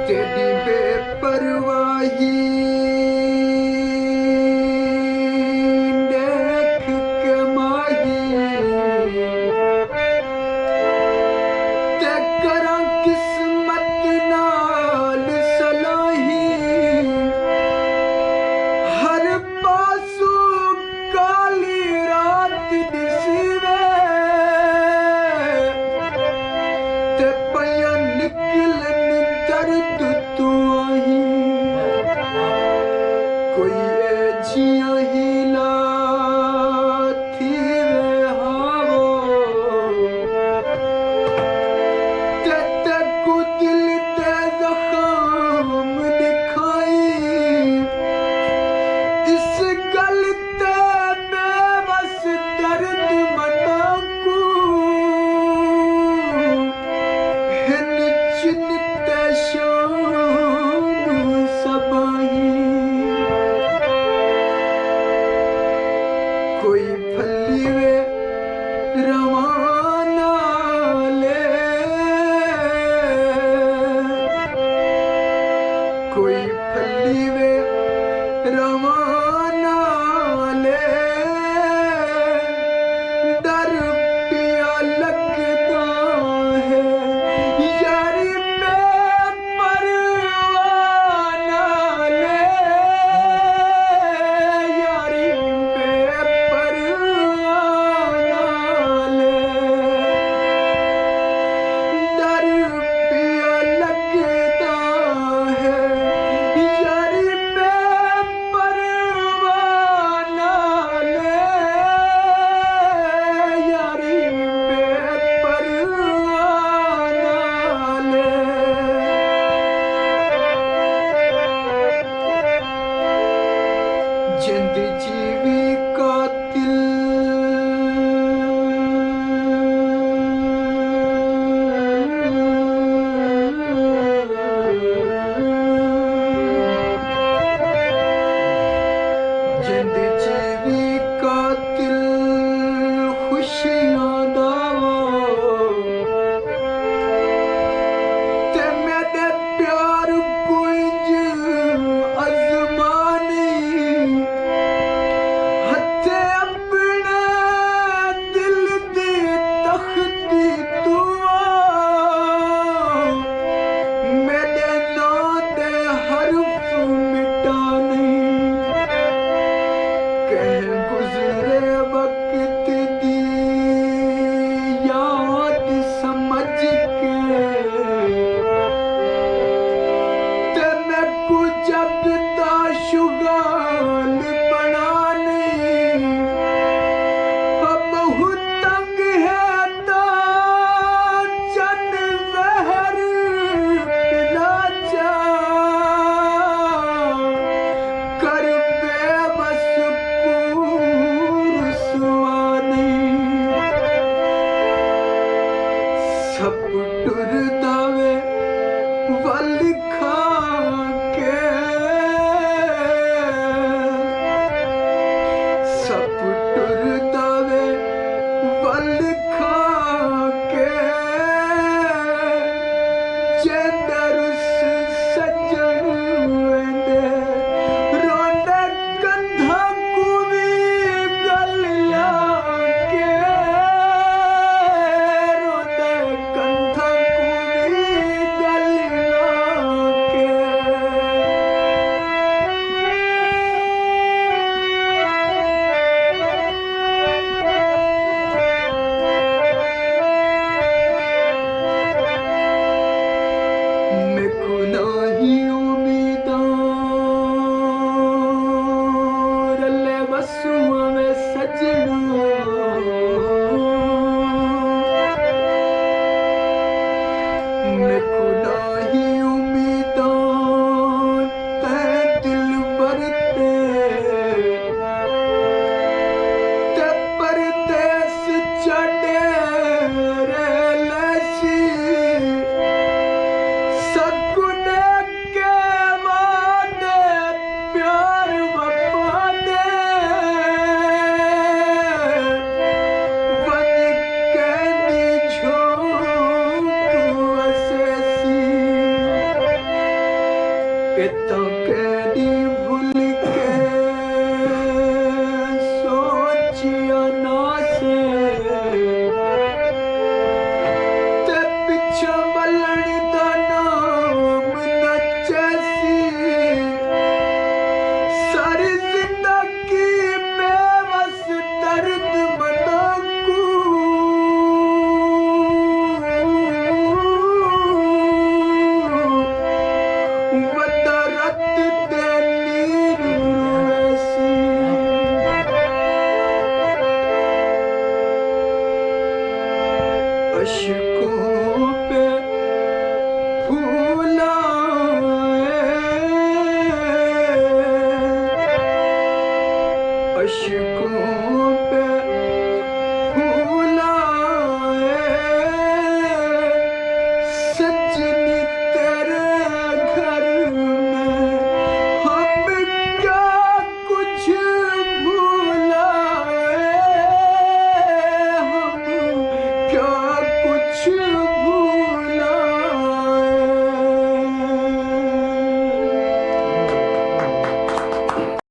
तेरी बेपरवाही देख के माही ते करा किस्मत नाल सलाही हर पासों काली रात दिसवे ते पया निकलन दर्द तू आई कोई एजिया हीला थी वे हावो ते को दिल ते जख्म दिखाई इस गल ते बेबस दर्द मना को हिन चिन्हते शाम सबाही कोई फली वे रवाना ले कोई फली वे रवाना ले डर पिया लगता है यारी बेपरवाना ले यारी बेपरवाना ले डर पिया लगता है यारी बेपरवाना ले यारी बेपरवाना ले जिंद जीवी कातिल जिंद जीवी कातिल खुशियां दावो ते मेरे प्यार कुछ अजमानी हथे अपने दिल दी तख्ती तू मेरे नां दे हरफ मिटानी कह गुजरे वक्त दी याद समझ के ते मैं को जगता शुगाल बनानी बहुत तंग है ता चन जहर पिला जा कर बेबस को रुसवानी सब टुर दावे वल खा के सब टुर दावे वल खा के चंदरुस सजन वेंदे रोंदे कंधा को भी गल लाके रोंदे कंधा को भी गल लाके मैं को नाही उम्मीदां रले बसुआ में सजना मैं को नाही उम्मीदां ते दिल बरते ते परदेस चढ़े रे लसी सगुने इतना कह दी